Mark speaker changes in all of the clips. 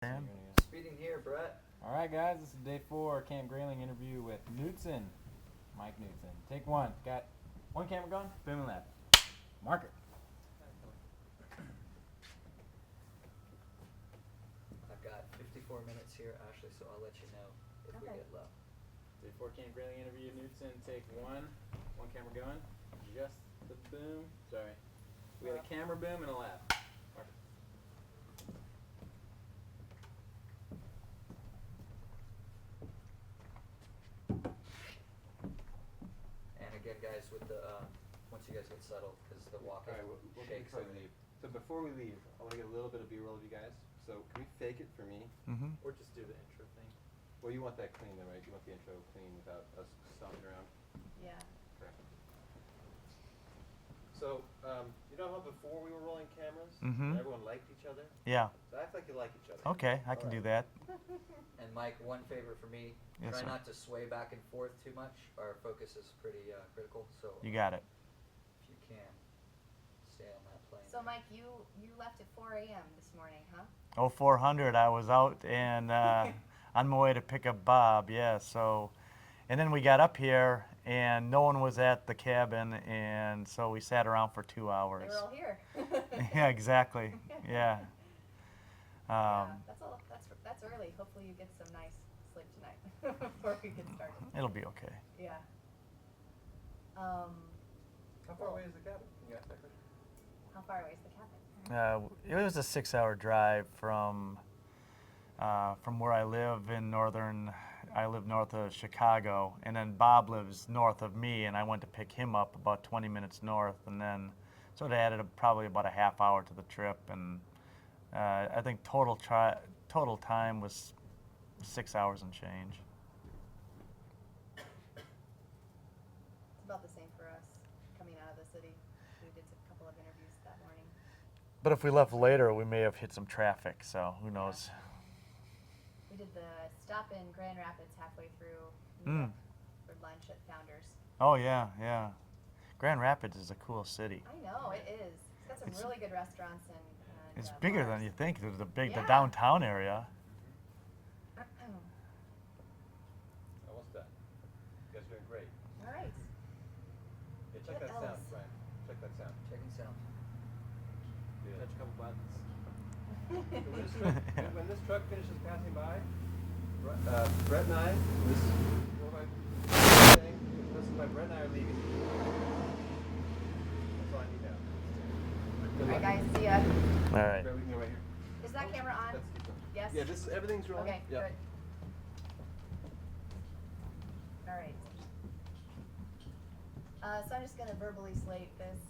Speaker 1: Sam.
Speaker 2: Speeding here, Brett.
Speaker 3: All right, guys, this is day 4 Camp Grayling interview with Nuteson, MikeNuteson. Take 1. Got one camera going. Boom and left. Marker.
Speaker 2: I've got 54 minutes here, Ashley, so I'll let you know if we get low.
Speaker 3: Day 4 Camp Grayling interview. Nuteson. Take 1. One camera going. Just the boom. Sorry. We got a camera boom and a left. Marker.
Speaker 2: And again, guys, with the once you guys get settled, because the walking
Speaker 4: We'll
Speaker 2: shakes.
Speaker 4: before we leave. So before we leave, I want to get a little bit of B-roll of you guys. So can we fake it for me?
Speaker 1: Mm-hmm.
Speaker 3: Or just do the intro thing.
Speaker 4: Well, you want that clean then, right? You want the intro clean without us stomping around?
Speaker 5: Yeah.
Speaker 4: Okay. So, you know how before we were rolling cameras,
Speaker 1: Mhm.
Speaker 4: everyone liked each other?
Speaker 1: Yeah.
Speaker 4: So act like you like each other.
Speaker 1: Okay, I can do that.
Speaker 2: And Mike, one favor for me:
Speaker 1: Yes,
Speaker 2: try
Speaker 1: sir.
Speaker 2: not to sway back and forth too much. Our focus is pretty critical, so
Speaker 1: You got it.
Speaker 2: if you can, stay on that plane.
Speaker 5: So Mike, you left at 4 a.m. this morning, huh?
Speaker 1: Oh, 400. I was out and on my way to pick up Bob. Yeah. So, and then we got up here and no one was at the cabin, and so we sat around for 2 hours.
Speaker 5: They were all here.
Speaker 1: Yeah, exactly. Yeah.
Speaker 5: Yeah, that's early. Hopefully you get some nice sleep tonight before we get started.
Speaker 1: It'll be okay.
Speaker 5: Yeah.
Speaker 4: How far away is the cabin? Can you ask that question?
Speaker 5: How far away is the cabin?
Speaker 1: It was a 6-hour drive from where I live in northern. I live north of Chicago, and then Bob lives north of me, and I went to pick him up about 20 minutes north, and then so it added probably about a half hour to the trip, and I think total time was 6 hours and change.
Speaker 5: It's about the same for us coming out of the city. We did a couple of interviews that morning.
Speaker 1: But if we left later, we may have hit some traffic, so who knows.
Speaker 5: We did the stop in Grand Rapids halfway through for lunch at Founders.
Speaker 1: Oh, yeah, yeah. Grand Rapids is a cool city.
Speaker 5: I know, it is. It's got some really good restaurants and
Speaker 1: It's bigger
Speaker 5: bars.
Speaker 1: than you think. There's the
Speaker 5: Yeah.
Speaker 1: downtown area.
Speaker 4: Almost done. You guys are doing great.
Speaker 5: All right.
Speaker 4: Yeah, check
Speaker 5: What
Speaker 4: that sound,
Speaker 5: else?
Speaker 4: Brian. Check that sound.
Speaker 2: Checking sound.
Speaker 4: Good.
Speaker 3: Touch a couple buttons.
Speaker 4: When this truck finishes passing by, Brett and I, this thing, by Brett and I are leaving. That's all I need now.
Speaker 5: All right, guys, see ya.
Speaker 1: All right.
Speaker 4: Brett, we can go right here.
Speaker 5: Is that camera on?
Speaker 4: Let's keep going.
Speaker 5: Yes?
Speaker 4: Yeah, this everything's rolling.
Speaker 5: Okay,
Speaker 4: Yeah.
Speaker 5: good. All right. So I'm just going to verbally slate this.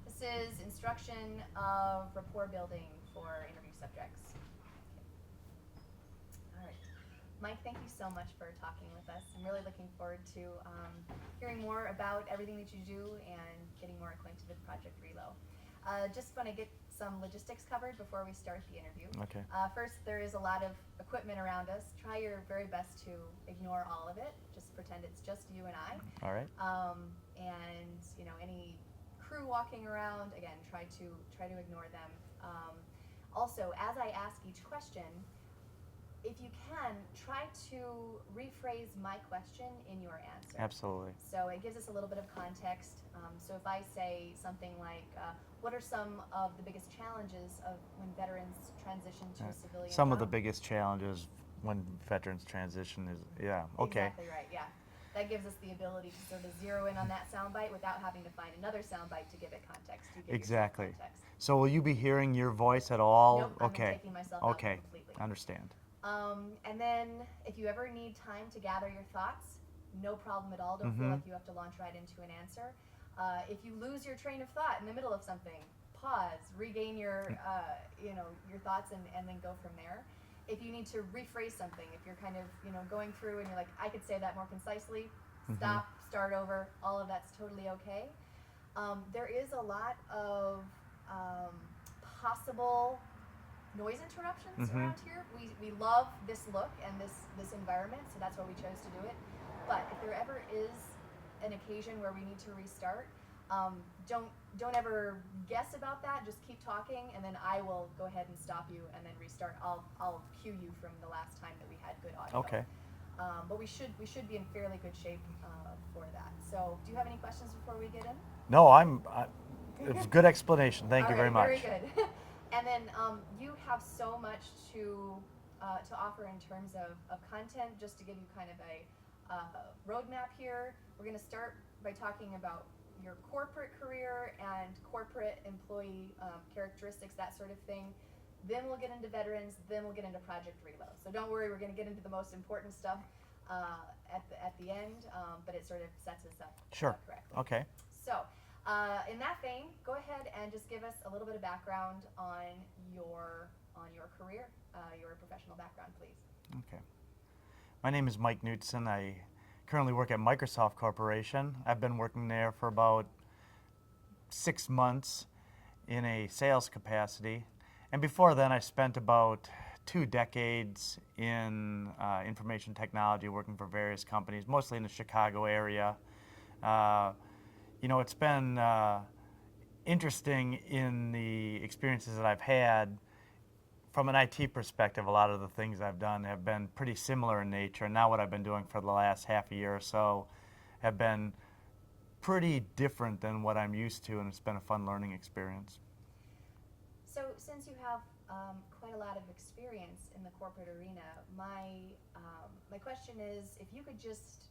Speaker 5: This is instruction of rapport building for interview subjects. All right. Mike, thank you so much for talking with us. I'm really looking forward to hearing more about everything that you do and getting more acquainted with Project Relo. Just want to get some logistics covered before we start the interview.
Speaker 1: Okay.
Speaker 5: First, there is a lot of equipment around us. Try your very best to ignore all of it. Just pretend it's just you and I.
Speaker 1: All right.
Speaker 5: And you know, any crew walking around, again, try to ignore them. Also, as I ask each question, if you can, try to rephrase my question in your answer.
Speaker 1: Absolutely.
Speaker 5: So it gives us a little bit of context. So if I say something like, what are some of the biggest challenges of when veterans transition to a civilian
Speaker 1: Some of the
Speaker 5: job?
Speaker 1: biggest challenges when veterans transition is, yeah, okay.
Speaker 5: Exactly right, yeah. That gives us the ability to sort of zero in on that soundbite without having to find another soundbite to give it context. You give yourself
Speaker 1: Exactly.
Speaker 5: context.
Speaker 1: So will you be hearing your voice at all?
Speaker 5: Nope, I'm
Speaker 1: Okay.
Speaker 5: taking myself out
Speaker 1: Okay.
Speaker 5: completely.
Speaker 1: Understand.
Speaker 5: And then if you ever need time to gather your thoughts, no problem at all. Don't feel
Speaker 1: Mhm.
Speaker 5: like you have to launch right into an answer. If you lose your train of thought in the middle of something, pause, regain your, your thoughts and then go from there. If you need to rephrase something, if you're kind of, going through and you're like, I could say that more concisely, stop, start over, all of that's totally okay. There is a lot of possible noise interruptions around here. We love this look and this environment, so that's why we chose to do it. But if there ever is an occasion where we need to restart, Don't ever guess about that. Just keep talking, and then I will go ahead and stop you and then restart. I'll cue you from the last time that we had good audio.
Speaker 1: Okay.
Speaker 5: But we should be in fairly good shape for that. So, do you have any questions before we get in?
Speaker 1: No, it was a good explanation. Thank you very much.
Speaker 5: Very good. And then you have so much to offer in terms of content. Just to give you kind of a roadmap here, we're going to start by talking about your corporate career and corporate employee characteristics, that sort of thing. Then we'll get into veterans. Then we'll get into Project Reload. So don't worry, we're going to get into the most important stuff at the end, but it sort of sets us up
Speaker 1: Sure.
Speaker 5: correctly.
Speaker 1: Okay.
Speaker 5: So, in that vein, go ahead and just give us a little bit of background on your career, your professional background, please.
Speaker 1: Okay. My name is MikeNuteson. I currently work at Microsoft Corporation. I've been working there for about 6 months in a sales capacity. And before then, I spent about 2 decades in information technology, working for various companies, mostly in the Chicago area. It's been interesting in the experiences that I've had. From an IT perspective, a lot of the things I've done have been pretty similar in nature. And now what I've been doing for the last half a year or so have been pretty different than what I'm used to, and it's been a fun learning experience.
Speaker 5: So, since you have quite a lot of experience in the corporate arena, my question is, if you could just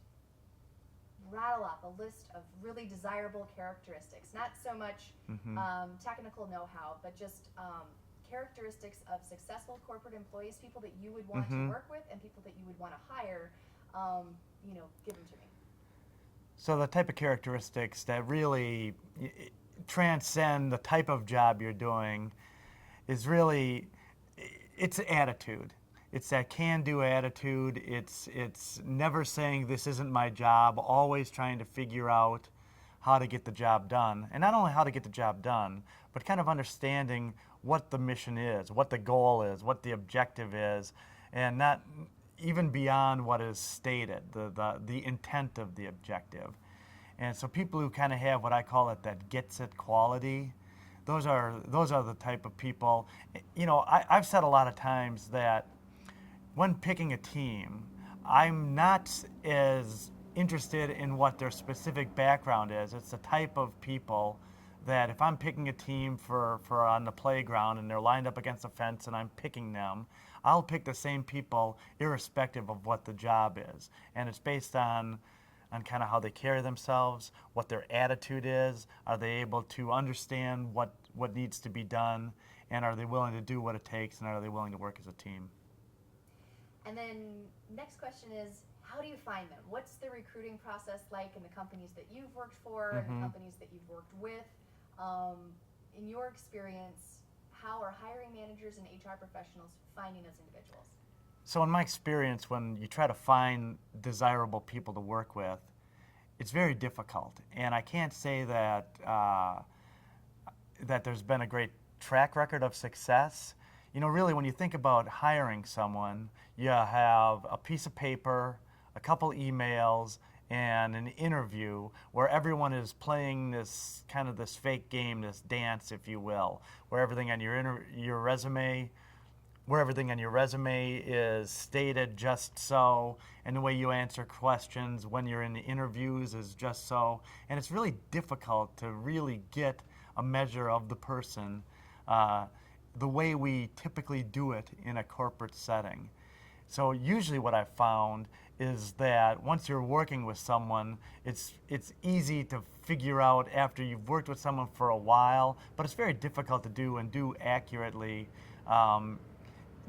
Speaker 5: rattle off a list of really desirable characteristics, not so much technical know-how, but just characteristics of successful corporate employees, people that you would want to work with and people that you would want to hire, give them to me.
Speaker 1: So the type of characteristics that really transcend the type of job you're doing is really, it's attitude. It's that can-do attitude. It's never saying this isn't my job, always trying to figure out how to get the job done. And not only how to get the job done, but kind of understanding what the mission is, what the goal is, what the objective is, and not even beyond what is stated, the intent of the objective. And so people who kind of have what I call it, that gets it quality, those are the type of people. I've said a lot of times that when picking a team, I'm not as interested in what their specific background is. It's the type of people that if I'm picking a team for on the playground and they're lined up against a fence and I'm picking them, I'll pick the same people irrespective of what the job is. And it's based on kind of how they carry themselves, what their attitude is, are they able to understand what needs to be done, and are they willing to do what it takes, and are they willing to work as a team.
Speaker 5: And then next question is, how do you find them? What's the recruiting process like in the companies that you've worked for and the companies that you've worked with? In your experience, how are hiring managers and HR professionals finding those individuals?
Speaker 1: So in my experience, when you try to find desirable people to work with, it's very difficult. And I can't say that that there's been a great track record of success. Really, when you think about hiring someone, you have a piece of paper, a couple emails, and an interview where everyone is playing this fake game, this dance, if you will, where everything on your resume is stated just so, and the way you answer questions when you're in the interviews is just so. And it's really difficult to really get a measure of the person the way we typically do it in a corporate setting. So usually what I've found is that once you're working with someone, it's easy to figure out after you've worked with someone for a while, but it's very difficult to do accurately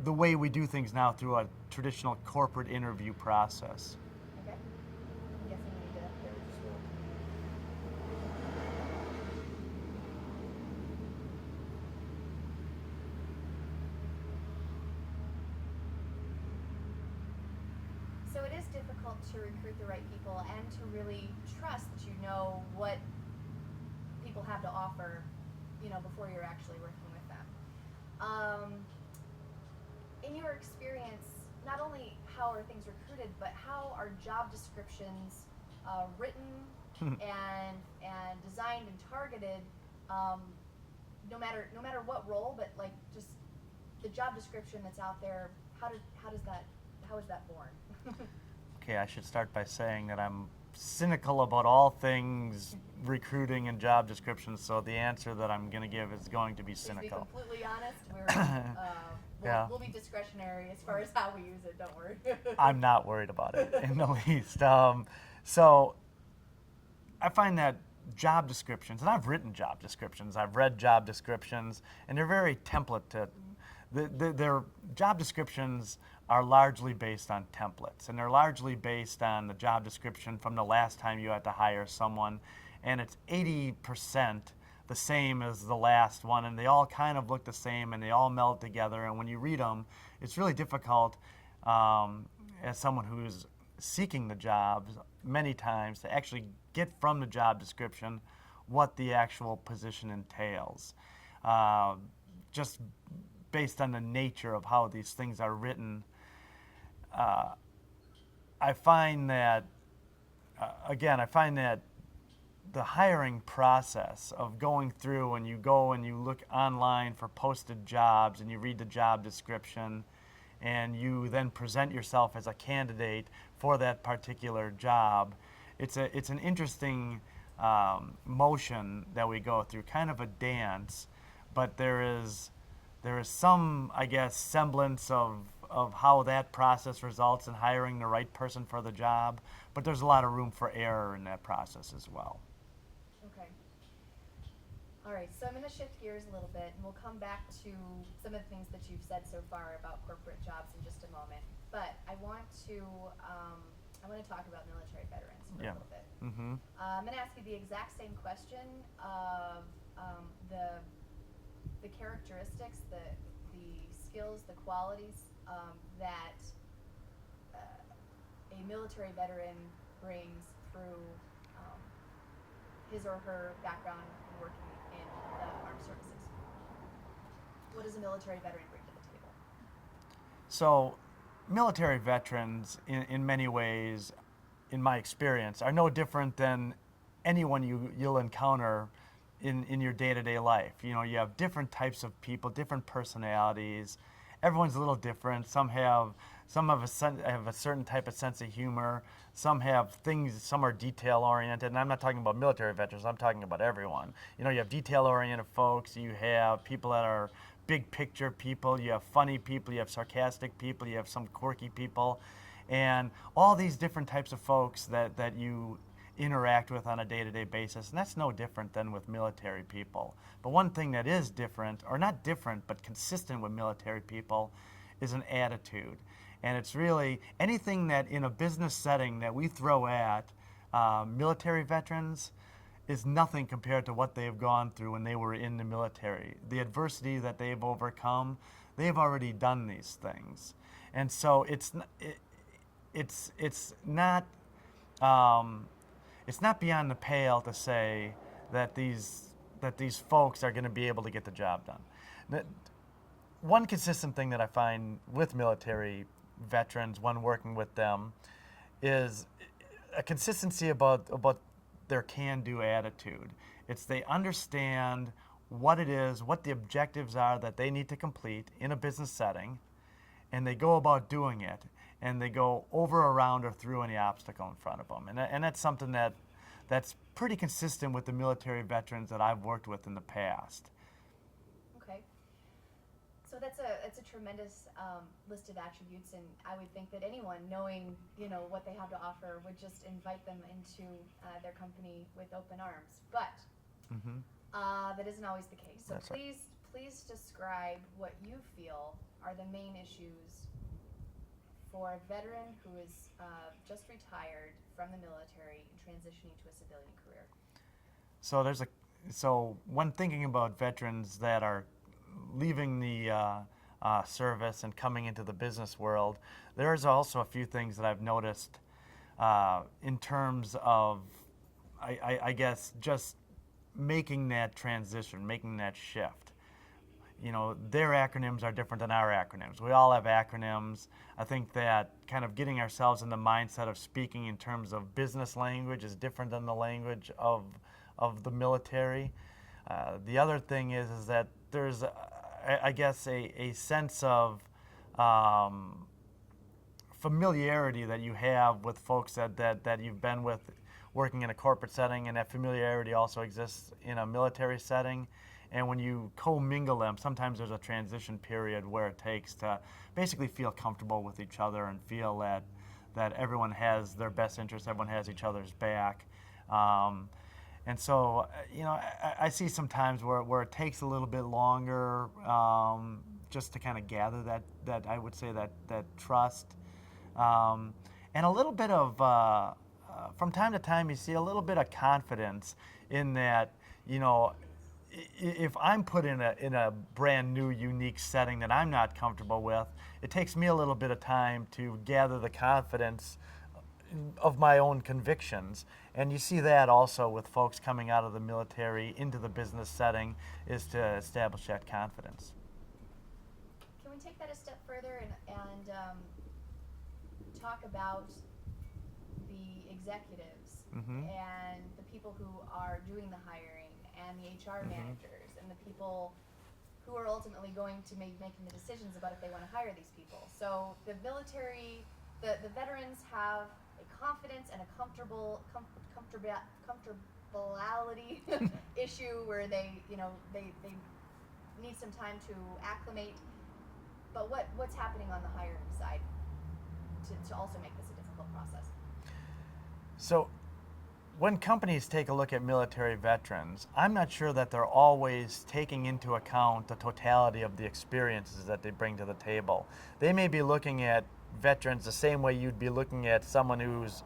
Speaker 1: the way we do things now through a traditional corporate interview process.
Speaker 5: Okay. I'm guessing we need to. So it is difficult to recruit the right people and to really trust that you know what people have to offer, before you're actually working with them. In your experience, not only how are things recruited, but how are job descriptions written and designed and targeted, no matter what role, but like just the job description that's out there. How is that born?
Speaker 1: Okay, I should start by saying that I'm cynical about all things recruiting and job descriptions, so the answer that I'm going to give is going to be
Speaker 5: Just to be
Speaker 1: cynical.
Speaker 5: completely honest,
Speaker 1: Yeah.
Speaker 5: we'll be discretionary as far as how we use it. Don't worry.
Speaker 1: I'm not worried about it in the least. So I find that job descriptions, and I've written job descriptions, I've read job descriptions, and they're very template to, their job descriptions are largely based on templates, and they're largely based on the job description from the last time you had to hire someone, and it's 80% the same as the last one, and they all kind of look the same, and they all meld together, and when you read them, it's really difficult as someone who's seeking the jobs many times to actually get from the job description what the actual position entails. Just based on the nature of how these things are written, I find that, the hiring process of going through and you go and you look online for posted jobs and you read the job description and you then present yourself as a candidate for that particular job, it's an interesting motion that we go through, kind of a dance, but there is some, I guess, semblance of how that process results in hiring the right person for the job, but there's a lot of room for error in that process as well.
Speaker 5: Okay. All right, so I'm going to shift gears a little bit, and we'll come back to some of the things that you've said so far about corporate jobs in just a moment. But I want to talk about military veterans for a little bit.
Speaker 1: Mm-hmm.
Speaker 5: I'm going to ask you the exact same question of the characteristics, the skills, the qualities that a military veteran brings through his or her background working in the armed services. What does a military veteran bring to the table?
Speaker 1: So, military veterans, in many ways, in my experience, are no different than anyone you'll encounter in your day-to-day life. You know, you have different types of people, different personalities. Everyone's a little different. Some have a certain type of sense of humor. Some are detail-oriented, and I'm not talking about military veterans, I'm talking about everyone. You know, you have detail-oriented folks, you have people that are big picture people, you have funny people, you have sarcastic people, you have some quirky people, and all these different types of folks that you interact with on a day-to-day basis, and that's no different than with military people. But one thing that is different, or not different, but consistent with military people, is an attitude. And it's really anything that in a business setting that we throw at military veterans is nothing compared to what they've gone through when they were in the military. The adversity that they've overcome, they've already done these things. And so it's not beyond the pale to say that these folks are going to be able to get the job done. One consistent thing that I find with military veterans when working with them is a consistency about their can-do attitude. It's they understand what it is, what the objectives are that they need to complete in a business setting, and they go about doing it, and they go over, around, or through any obstacle in front of them. And that's something that's pretty consistent with the military veterans that I've worked with in the past.
Speaker 5: Okay. So that's a tremendous list of attributes, and I would think that anyone knowing what they have to offer would just invite them into their company with open arms. But that isn't always the case. So
Speaker 1: That's right.
Speaker 5: please describe what you feel are the main issues for a veteran who is just retired from the military and transitioning to a civilian career.
Speaker 1: So when thinking about veterans that are leaving the service and coming into the business world, there's also a few things that I've noticed in terms of, I guess, just making that transition, making that shift. their acronyms are different than our acronyms. We all have acronyms. I think that kind of getting ourselves in the mindset of speaking in terms of business language is different than the language of the military. The other thing is that there's, I guess, a sense of familiarity that you have with folks that you've been with working in a corporate setting, and that familiarity also exists in a military setting. And when you commingle them, sometimes there's a transition period where it takes to basically feel comfortable with each other and feel that everyone has their best interests, everyone has each other's back. And so, I see some times where it takes a little bit longer just to kind of gather that I would say that trust. And a little bit of, from time to time, you see a little bit of confidence in that, if I'm put in a brand new, unique setting that I'm not comfortable with, it takes me a little bit of time to gather the confidence of my own convictions. And you see that also with folks coming out of the military into the business setting, is to establish that confidence.
Speaker 5: Can we take that a step further and talk about the executives and the people who are doing the hiring and the HR managers and the people who are ultimately going to be making the decisions about if they want to hire these people? So the military, the veterans have a confidence and a comfortability issue where they need some time to acclimate. But what's happening on the hiring side to also make this a difficult process?
Speaker 1: So when companies take a look at military veterans, I'm not sure that they're always taking into account the totality of the experiences that they bring to the table. They may be looking at veterans the same way you'd be looking at someone who's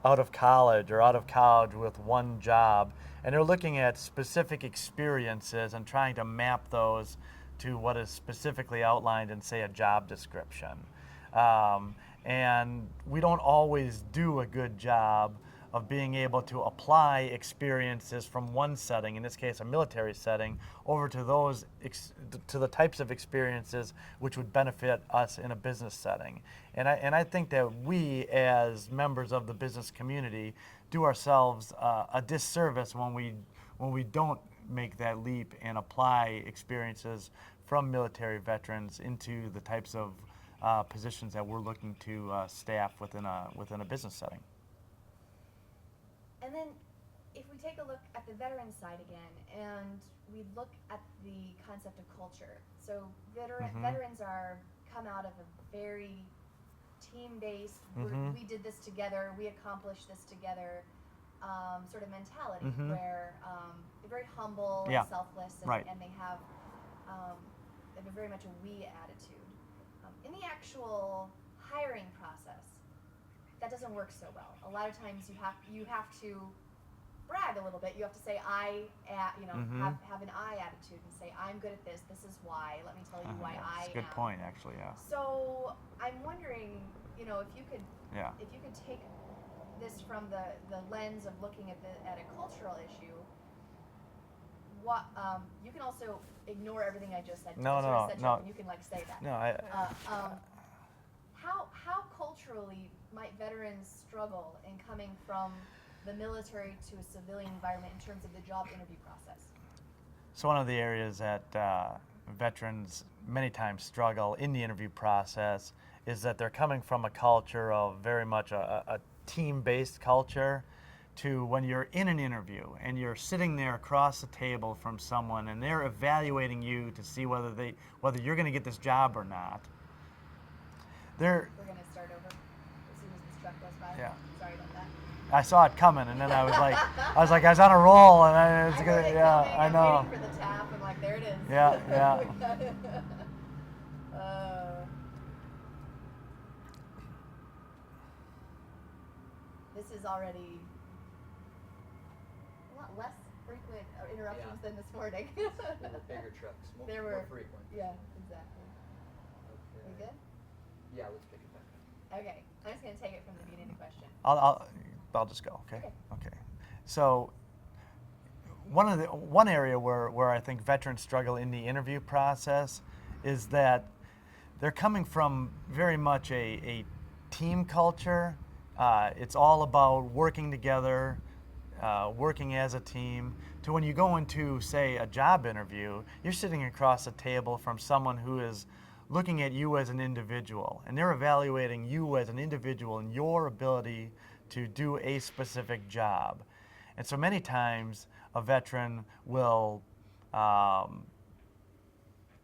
Speaker 1: out of college with one job, and they're looking at specific experiences and trying to map those to what is specifically outlined in, say, a job description. And we don't always do a good job of being able to apply experiences from one setting, in this case a military setting, over to to the types of experiences which would benefit us in a business setting. And I think that we, as members of the business community, do ourselves a disservice when we don't make that leap and apply experiences from military veterans into the types of positions that we're looking to staff within a business setting.
Speaker 5: And then if we take a look at the veteran side again, and we look at the concept of culture. So veterans come out of a very team-based, we did this together, we accomplished this together sort of mentality, where they're very humble and selfless, and they have very much a we attitude. In the actual hiring process, that doesn't work so well. A lot of times you have to brag a little bit. You have to say have an I attitude and say, I'm good at this. This is why. Let me tell you why I am.
Speaker 1: That's a good point, actually. Yeah.
Speaker 5: So I'm wondering, if you could take this from the lens of looking at a cultural issue. What you can also ignore everything I just said.
Speaker 1: No.
Speaker 5: You can say that.
Speaker 1: No,
Speaker 5: How culturally might veterans struggle in coming from the military to a civilian environment in terms of the job interview process?
Speaker 1: So one of the areas that veterans many times struggle in the interview process is that they're coming from a culture of very much a team-based culture, to when you're in an interview and you're sitting there across the table from someone and they're evaluating you to see whether you're going to get this job or not.
Speaker 5: We're going to start over as soon as this truck goes by.
Speaker 1: Yeah.
Speaker 5: Sorry about that.
Speaker 1: I saw it coming, and then I was like, I was on a roll, and I know.
Speaker 5: I'm waiting for the tap, and there it is.
Speaker 1: Yeah.
Speaker 5: This is already a lot less frequent interruptions than this morning.
Speaker 2: There were bigger trucks, more frequent.
Speaker 5: Yeah, exactly.
Speaker 2: Okay.
Speaker 5: We good?
Speaker 2: Yeah, let's pick it back up.
Speaker 5: Okay, I'm just going to take it from the beginning of the question.
Speaker 1: I'll just go. Okay. So one area where I think veterans struggle in the interview process is that they're coming from very much a team culture. It's all about working together, working as a team. To when you go into, say, a job interview, you're sitting across a table from someone who is looking at you as an individual, and they're evaluating you as an individual and your ability to do a specific job. And so many times a veteran will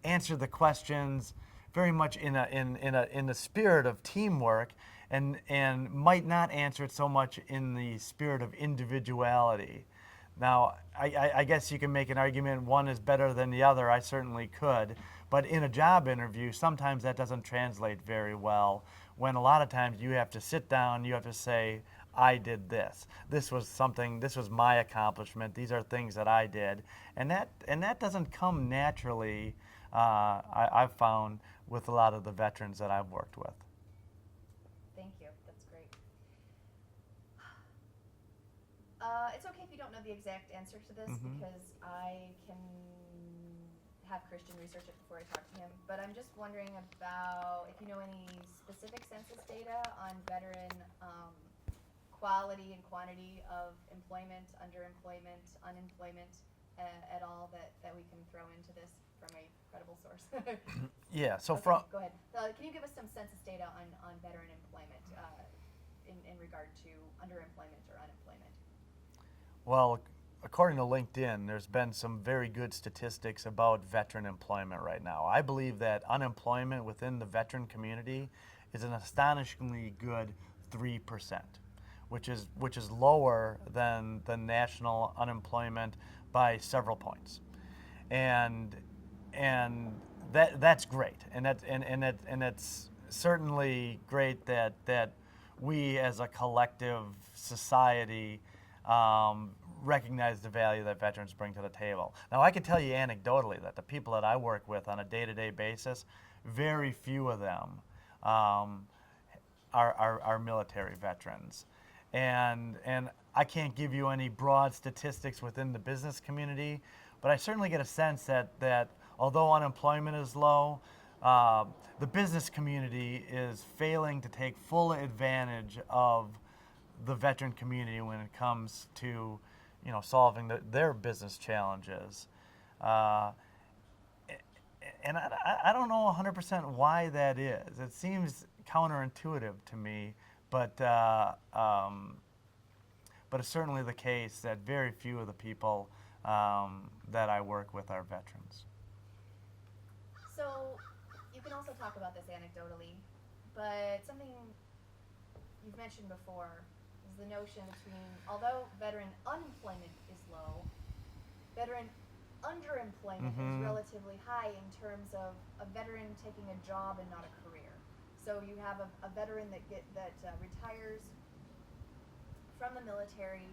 Speaker 1: answer the questions very much in the spirit of teamwork, and might not answer it so much in the spirit of individuality. Now, I guess you can make an argument one is better than the other. I certainly could. But in a job interview, sometimes that doesn't translate very well, when a lot of times you have to sit down, you have to say, I did this. This was my accomplishment. These are things that I did. And that doesn't come naturally, I've found, with a lot of the veterans that I've worked with.
Speaker 5: Thank you. That's great. It's okay if you don't know the exact answer to this, because I can have Christian research it before I talk to him. But I'm just wondering about if you know any specific census data on veteran quality and quantity of employment, underemployment, unemployment at all that we can throw into this from a credible source.
Speaker 1: Yeah, so
Speaker 5: Okay,
Speaker 1: from...
Speaker 5: go ahead. Can you give us some census data on veteran employment in regard to underemployment or unemployment?
Speaker 1: Well, according to LinkedIn, there's been some very good statistics about veteran employment right now. I believe that unemployment within the veteran community is an astonishingly good 3%, which is lower than the national unemployment by several points, and that's great, and that's certainly great that we as a collective society recognize the value that veterans bring to the table. Now, I can tell you anecdotally that the people that I work with on a day-to-day basis, very few of them are military veterans. And I can't give you any broad statistics within the business community, but I certainly get a sense that although unemployment is low, the business community is failing to take full advantage of the veteran community when it comes to, solving their business challenges. And I don't know 100% why that is. It seems counterintuitive to me, but it's certainly the case that very few of the people that I work with are veterans.
Speaker 5: So you can also talk about this anecdotally, but something you've mentioned before is the notion between, although veteran unemployment is low, veteran underemployment is relatively high in terms of a veteran taking a job and not a career. So you have a veteran that retires from the military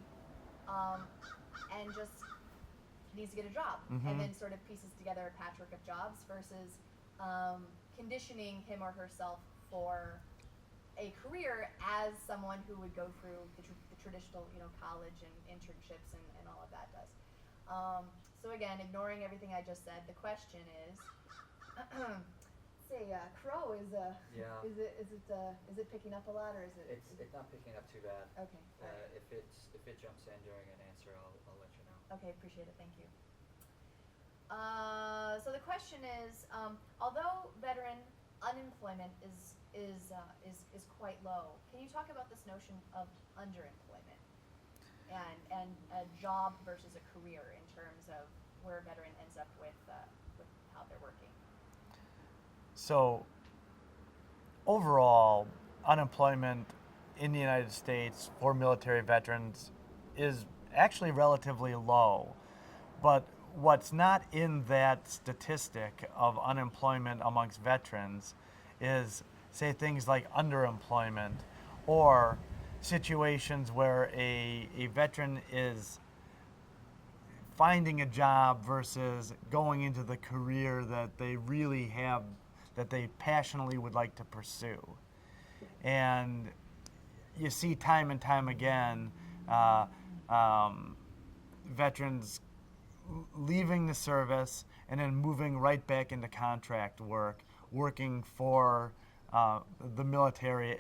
Speaker 5: and just needs to get a job, and then sort of pieces together a patchwork of jobs versus conditioning him or herself for a career as someone who would go through the traditional, college and internships and all of that does. So again, ignoring everything I just said, the question is, say, crow is
Speaker 2: Yeah.
Speaker 5: is it picking up a lot, or is it?
Speaker 2: It's not picking up too bad.
Speaker 5: Okay. All right.
Speaker 2: If it jumps in during an answer, I'll let you know.
Speaker 5: Okay, appreciate it. Thank you. So the question is, although veteran unemployment is quite low, can you talk about this notion of underemployment and a job versus a career in terms of where a veteran ends up with how they're working?
Speaker 1: So overall, unemployment in the United States for military veterans is actually relatively low. But what's not in that statistic of unemployment amongst veterans is, say, things like underemployment or situations where a veteran is finding a job versus going into the career that they really have, that they passionately would like to pursue. And you see time and time again, veterans leaving the service and then moving right back into contract work, working for the military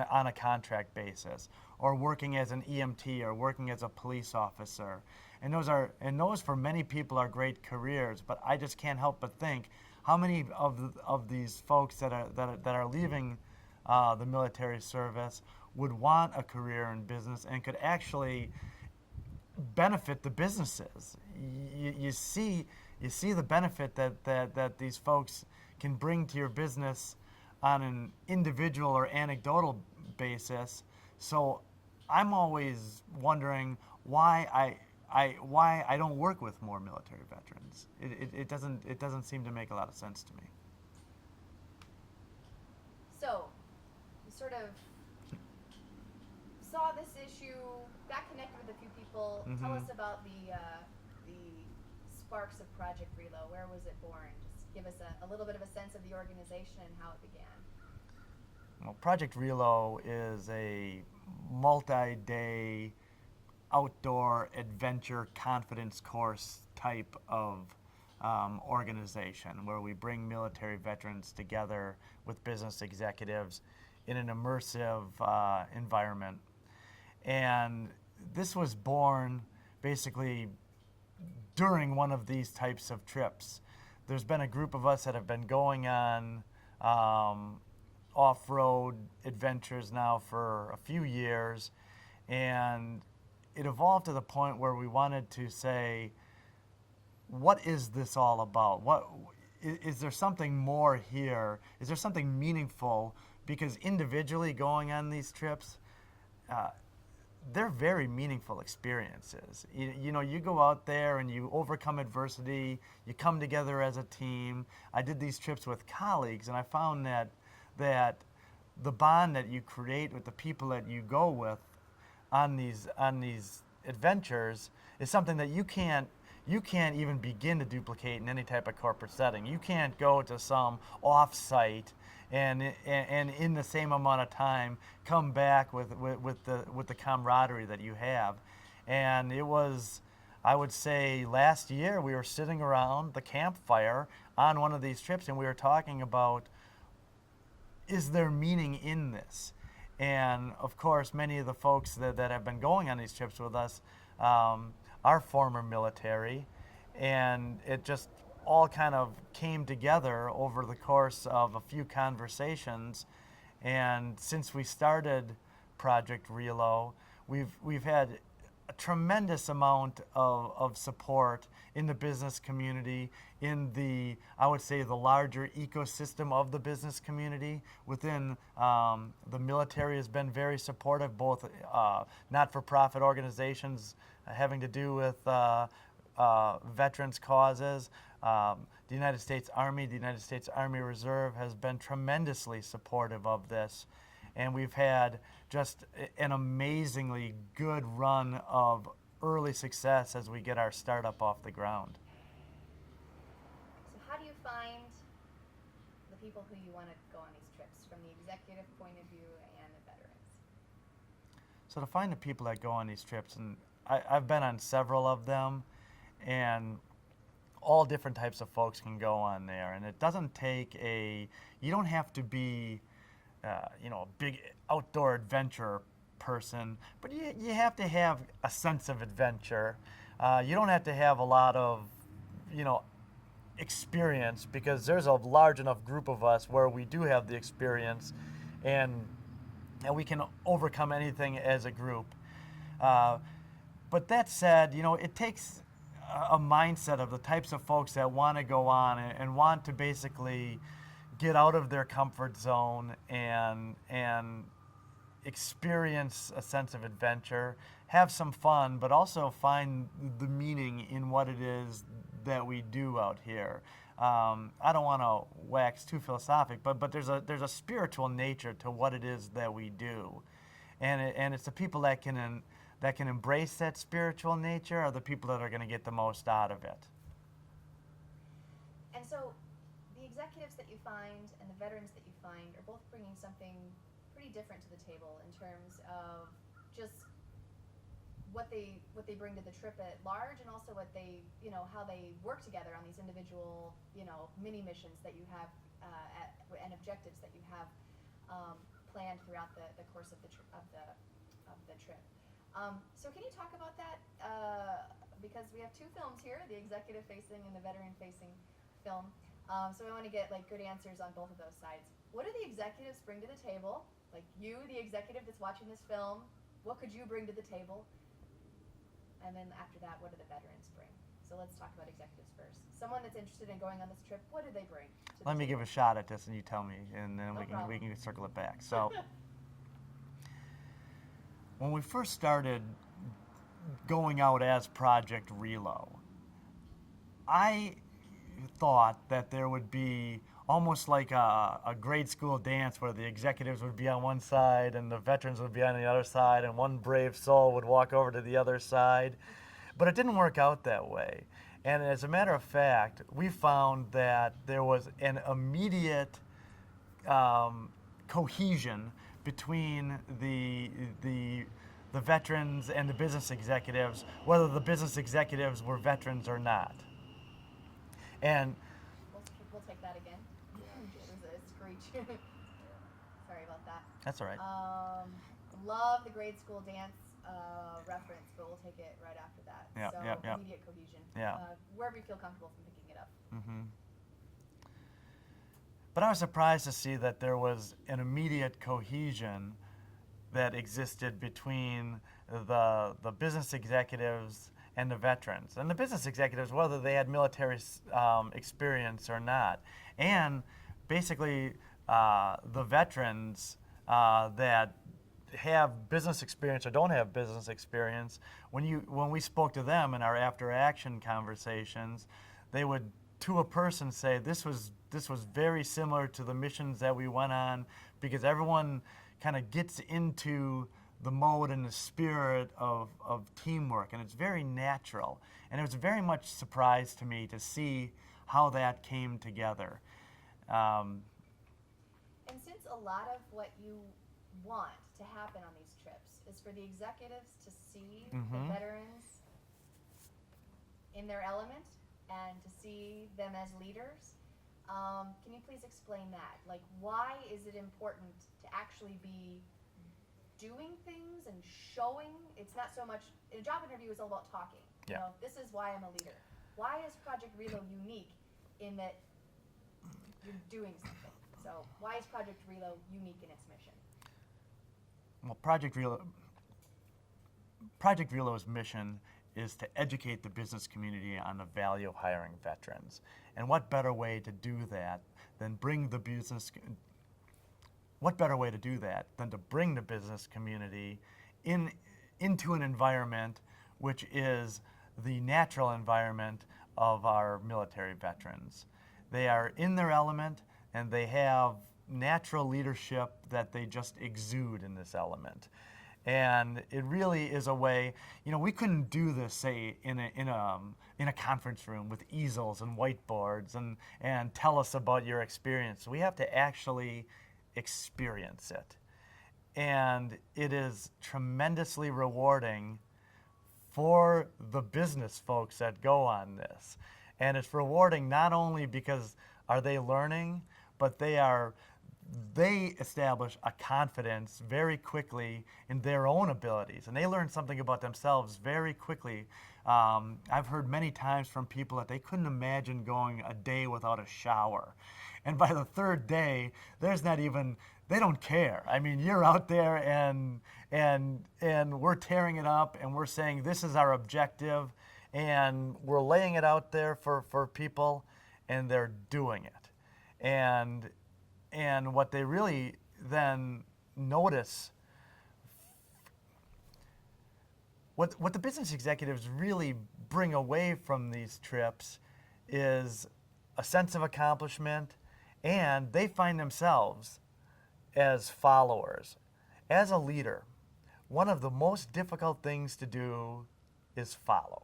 Speaker 1: on a contract basis, or working as an EMT or working as a police officer. And those for many people are great careers, but I just can't help but think how many of these folks that are leaving the military service would want a career in business and could actually benefit the businesses. You see the benefit that these folks can bring to your business on an individual or anecdotal basis. So I'm always wondering why I don't work with more military veterans. It doesn't seem to make a lot of sense to me.
Speaker 5: So, you sort of saw this issue, got connected with a few people. Tell us about the sparks of Project Reload. Where was it born? Just give us a little bit of a sense of the organization and how it began.
Speaker 1: Well, Project Reload is a multi-day outdoor adventure confidence course type of organization where we bring military veterans together with business executives in an immersive environment. And this was born basically during one of these types of trips. There's been a group of us that have been going on off-road adventures now for a few years, and it evolved to the point where we wanted to say, what is this all about? What is there something more here? Is there something meaningful? Because individually going on these trips, they're very meaningful experiences. You know, you go out there and you overcome adversity, you come together as a team. I did these trips with colleagues, and I found that the bond that you create with the people that you go with on these adventures is something that you can't even begin to duplicate in any type of corporate setting. You can't go to some off-site and in the same amount of time come back with the camaraderie that you have. And it was, I would say, last year we were sitting around the campfire on one of these trips and we were talking about, is there meaning in this? And of course, many of the folks that have been going on these trips with us are former military, and it just all kind of came together over the course of a few conversations. And since we started Project Reload, we've had a tremendous amount of support in the business community, in the, I would say, the larger ecosystem of the business community. Within the military has been very supportive, both not-for-profit organizations having to do with veterans causes. The United States Army, the United States Army Reserve has been tremendously supportive of this. And we've had just an amazingly good run of early success as we get our startup off the ground.
Speaker 5: So how do you find the people who you want to go on these trips from the executive point of view and the veterans?
Speaker 1: So to find the people that go on these trips, and I've been on several of them, and all different types of folks can go on there. And it doesn't take you don't have to be a big outdoor adventure person, but you have to have a sense of adventure. You don't have to have a lot of, experience, because there's a large enough group of us where we do have the experience, and we can overcome anything as a group. But that said, it takes a mindset of the types of folks that want to go on and want to basically get out of their comfort zone and experience a sense of adventure, have some fun, but also find the meaning in what it is that we do out here. I don't want to wax too philosophic, but there's a spiritual nature to what it is that we do, and it's the people that can embrace that spiritual nature are the people that are going to get the most out of it.
Speaker 5: And so the executives that you find and the veterans that you find are both bringing something pretty different to the table in terms of just what they bring to the trip at large, and also what they, how they work together on these individual, mini missions that you have and objectives that you have planned throughout the course of the trip. So can you talk about that? Because we have two films here, the executive facing and the veteran facing film. So I want to get good answers on both of those sides. What do the executives bring to the table? Like you, the executive that's watching this film, what could you bring to the table? And then after that, what do the veterans bring? So let's talk about executives first. Someone that's interested in going on this trip, what do they bring to the
Speaker 1: Let me
Speaker 5: table?
Speaker 1: give a shot at this, and you tell me, and then
Speaker 5: No
Speaker 1: we
Speaker 5: problem.
Speaker 1: can circle it back. So, when we first started going out as Project Relo, I thought that there would be almost like a grade school dance where the executives would be on one side and the veterans would be on the other side, and one brave soul would walk over to the other side. But it didn't work out that way. And as a matter of fact, we found that there was an immediate cohesion between the veterans and the business executives, whether the business executives were veterans or not. And
Speaker 5: We'll take that again. It was a screech. Sorry about that.
Speaker 1: that's all right.
Speaker 5: Love the grade school dance reference, but we'll take it right after that.
Speaker 1: Yeah,
Speaker 5: So
Speaker 1: yeah, yeah.
Speaker 5: immediate cohesion.
Speaker 1: Yeah.
Speaker 5: Wherever you feel comfortable from picking it up.
Speaker 1: But I was surprised to see that there was an immediate cohesion that existed between the business executives and the veterans. And the business executives, whether they had military experience or not. And basically, the veterans that have business experience or don't have business experience, when we spoke to them in our after action conversations, they would, to a person, say this was very similar to the missions that we went on, because everyone kind of gets into the mode and the spirit of teamwork, and it's very natural. And it was very much surprise to me to see how that came together.
Speaker 5: And since a lot of what you want to happen on these trips is for the executives to see the veterans in their element and to see them as leaders, can you please explain that? Like, why is it important to actually be doing things and showing? It's not so much, a job interview is all about talking.
Speaker 1: Yeah.
Speaker 5: This is why I'm a leader. Why is Project Relo unique in that you're doing something? So why is Project Relo unique in its mission?
Speaker 1: Well, Project Relo's mission is to educate the business community on the value of hiring veterans. And what better way to do that than bring the business community into an environment which is the natural environment of our military veterans. They are in their element, and they have natural leadership that they just exude in this element. And it really is a way, we couldn't do this, say, in a conference room with easels and whiteboards and tell us about your experience. We have to actually experience it. And it is tremendously rewarding for the business folks that go on this. And it's rewarding not only because are they learning, but they establish a confidence very quickly in their own abilities, and they learn something about themselves very quickly. I've heard many times from people that they couldn't imagine going a day without a shower. And by the third day, they don't care. I mean, you're out there and we're tearing it up, and we're saying this is our objective, and we're laying it out there for people, and they're doing it. And what they really then notice, what the business executives really bring away from these trips is a sense of accomplishment, and they find themselves as followers. As a leader, one of the most difficult things to do is follow.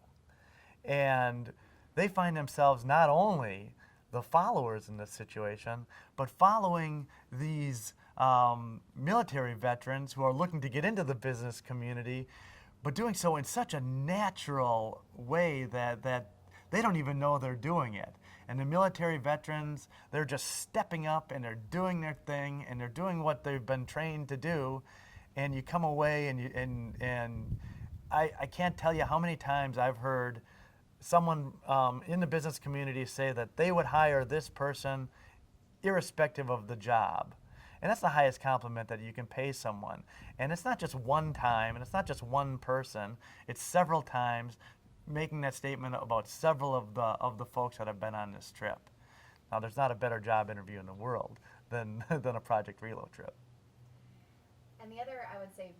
Speaker 1: And they find themselves not only the followers in this situation, but following these military veterans who are looking to get into the business community, but doing so in such a natural way that they don't even know they're doing it. And the military veterans, they're just stepping up and they're doing their thing and they're doing what they've been trained to do. And you come away and I can't tell you how many times I've heard someone in the business community say that they would hire this person irrespective of the job. And that's the highest compliment that you can pay someone. And it's not just one time, and it's not just one person, it's several times, making that statement about several of the folks that have been on this trip. Now, there's not a better job interview in the world than a Project Reload trip.
Speaker 5: And the other, I would say,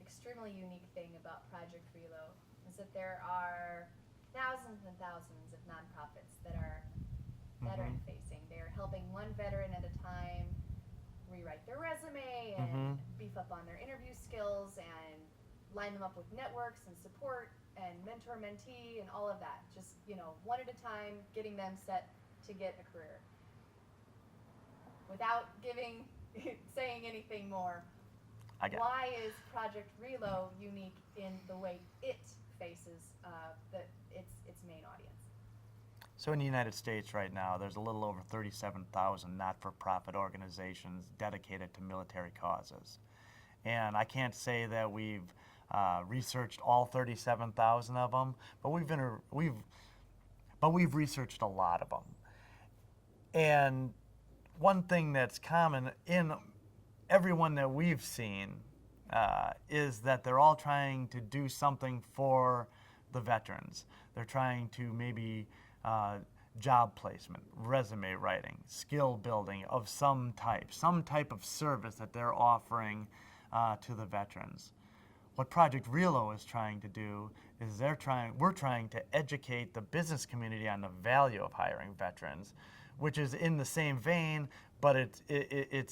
Speaker 5: extremely unique thing about Project Reload is that there are thousands and thousands of nonprofits that are veteran facing. They're helping one veteran at a time rewrite their resume and beef up on their interview skills and line them up with networks and support and mentor mentee and all of that. Just, one at a time, getting them set to get a career. Without saying anything more, why is Project Reload unique in the way it faces its main audience?
Speaker 1: So in the United States right now, there's a little over 37,000 not-for-profit organizations dedicated to military causes. And I can't say that we've researched all 37,000 of them, but we've researched a lot of them. And one thing that's common in everyone that we've seen is that they're all trying to do something for the veterans. They're trying to maybe job placement, resume writing, skill building of some type of service that they're offering to the veterans. What Project Reload is trying to do is we're trying to educate the business community on the value of hiring veterans, which is in the same vein, but it's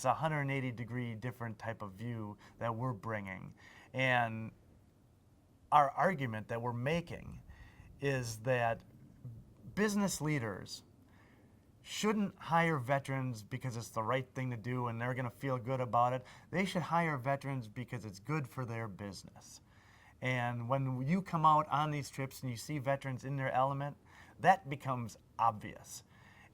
Speaker 1: a 180-degree different type of view that we're bringing. And our argument that we're making is that business leaders shouldn't hire veterans because it's the right thing to do and they're going to feel good about it. They should hire veterans because it's good for their business. And when you come out on these trips and you see veterans in their element, that becomes obvious.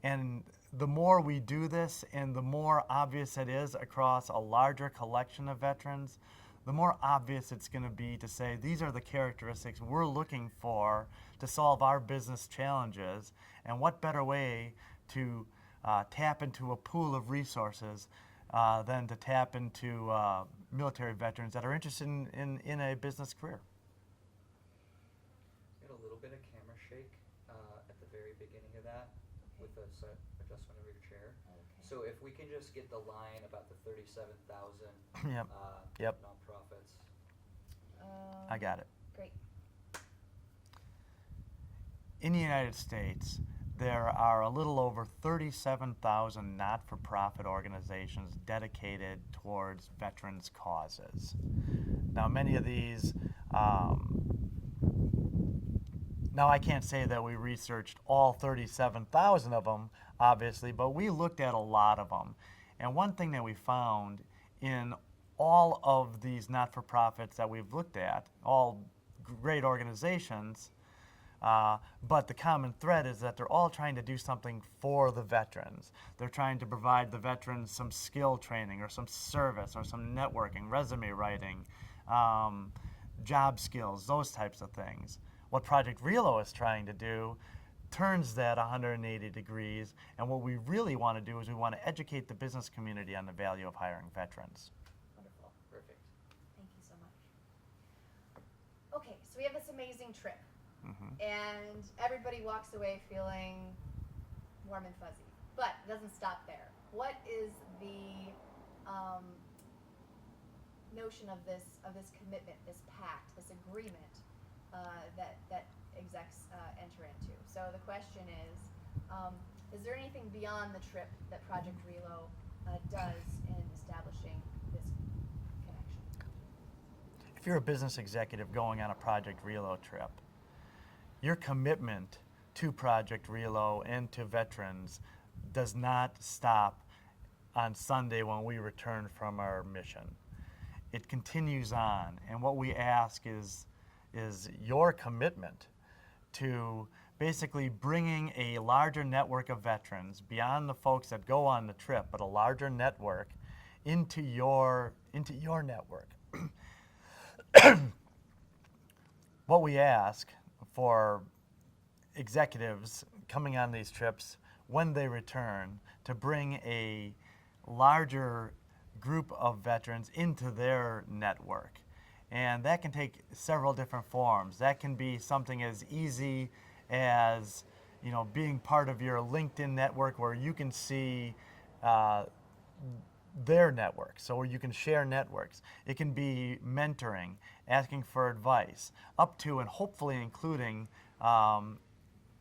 Speaker 1: And the more we do this and the more obvious it is across a larger collection of veterans, the more obvious it's going to be to say these are the characteristics we're looking for to solve our business challenges, and what better way to tap into a pool of resources than to tap into military veterans that are interested in a business career.
Speaker 2: We had a little bit of camera shake at the very beginning of that with the adjustment of your chair.
Speaker 5: Okay.
Speaker 2: So if we can just get the line about the 37,000
Speaker 1: Yep.
Speaker 2: nonprofits.
Speaker 1: I got it.
Speaker 5: Great.
Speaker 1: In the United States, there are a little over 37,000 not-for-profit organizations dedicated towards veterans' causes. Now, many of these, now I can't say that we researched all 37,000 of them, obviously, but we looked at a lot of them. And one thing that we found in all of these not-for-profits that we've looked at, all great organizations, but the common thread is that they're all trying to do something for the veterans. They're trying to provide the veterans some skill training or some service or some networking, resume writing, job skills, those types of things. What Project Reload is trying to do turns that 180 degrees, and what we really want to do is we want to educate the business community on the value of hiring veterans.
Speaker 5: Wonderful.
Speaker 2: Perfect.
Speaker 5: Thank you so much. Okay, so we have this amazing trip, and everybody walks away feeling warm and fuzzy. But it doesn't stop there. What is the notion of this commitment, this pact, this agreement that execs enter into? So the question is there anything beyond the trip that Project Reload does in establishing this connection?
Speaker 1: If you're a business executive going on a Project Reload trip, your commitment to Project Reload and to veterans does not stop on Sunday when we return from our mission. It continues on, and what we ask is is your commitment to basically bringing a larger network of veterans beyond the folks that go on the trip, but a larger network into your network. What we ask for executives coming on these trips when they return to bring a larger group of veterans into their network. And that can take several different forms. That can be something as easy as, you know, being part of your LinkedIn network where you can see their network, so you can share networks. It can be mentoring, asking for advice, up to and hopefully including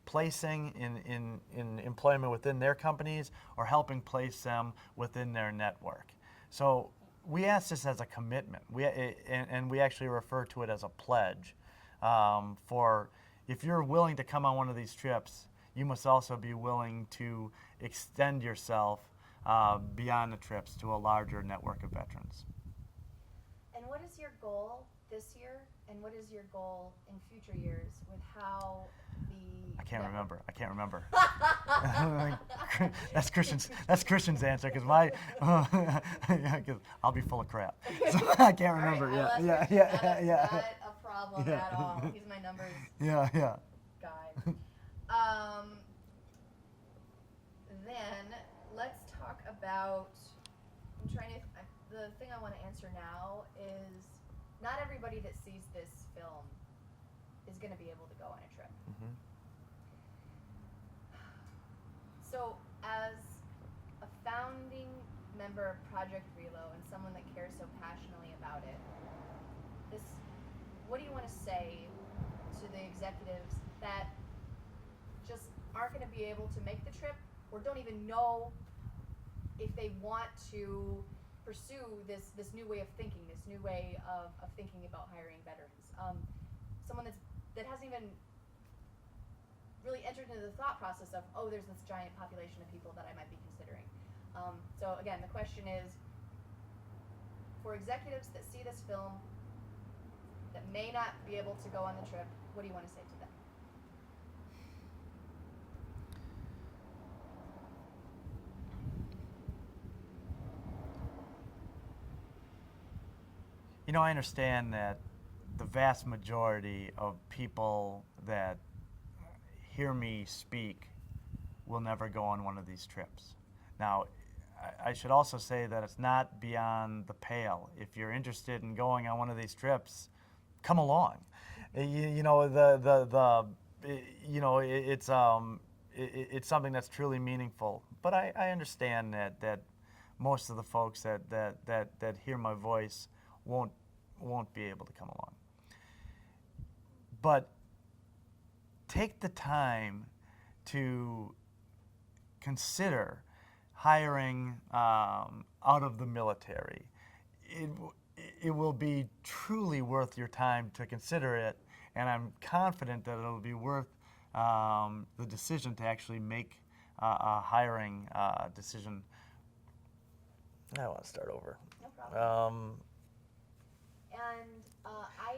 Speaker 1: placing in employment within their companies or helping place them within their network. So we ask this as a commitment, and we actually refer to it as a pledge. For if you're willing to come on one of these trips, you must also be willing to extend yourself beyond the trips to a larger network of veterans.
Speaker 5: And what is your goal this year, and what is your goal in future years with how the
Speaker 1: I can't remember. That's Christian's answer, because my, cause I'll be full of crap. So I can't remember.
Speaker 5: All right,
Speaker 1: Yeah.
Speaker 5: That's not a problem
Speaker 1: Yeah.
Speaker 5: at all. He's my numbers
Speaker 1: Yeah.
Speaker 5: guy. Then let's talk about. The thing I want to answer now is not everybody that sees this film is going to be able to go on a trip.
Speaker 1: Mhm.
Speaker 5: So, as a founding member of Project Relo and someone that cares so passionately about it, what do you want to say to the executives that just aren't going to be able to make the trip or don't even know if they want to pursue this new way of thinking, this new way of thinking about hiring veterans? Someone that hasn't even really entered into the thought process of, oh, there's this giant population of people that I might be considering. So again, the question is, for executives that see this film that may not be able to go on the trip, what do you want to say to them?
Speaker 1: You know, I understand that the vast majority of people that hear me speak will never go on one of these trips. Now, I should also say that it's not beyond the pale. If you're interested in going on one of these trips, come along. It's something that's truly meaningful. But I understand that most of the folks that hear my voice won't be able to come along. But take the time to consider hiring out of the military. It will be truly worth your time to consider it, and I'm confident that it'll be worth the decision to actually make a hiring decision. I want to start over.
Speaker 5: No problem.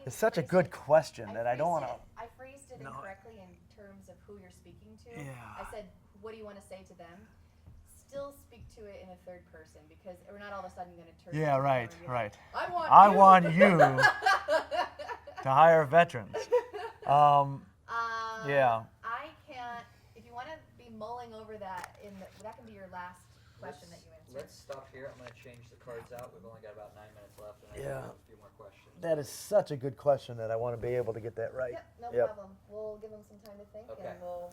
Speaker 1: It's such a good question that I don't want to.
Speaker 5: I phrased it
Speaker 1: No.
Speaker 5: incorrectly in terms of who you're speaking to.
Speaker 1: Yeah.
Speaker 5: I said, what do you want to say to them? Still speak to it in a third person, because we're not all of a sudden going to turn.
Speaker 1: Yeah,
Speaker 5: to
Speaker 1: right,
Speaker 5: someone and be
Speaker 1: right.
Speaker 5: like,
Speaker 1: I want you to hire veterans. Yeah.
Speaker 5: I can't. If you want to be mulling over that, that can be your last question that you answer.
Speaker 2: Let's stop here. I'm going to change the cards out. We've only got about 9 minutes left, and I
Speaker 1: Yeah.
Speaker 2: have a few more questions.
Speaker 1: That is such a good question that I want to be able to get that right.
Speaker 5: Yep, no problem. We'll give them some time to think,
Speaker 2: Okay.
Speaker 5: and we'll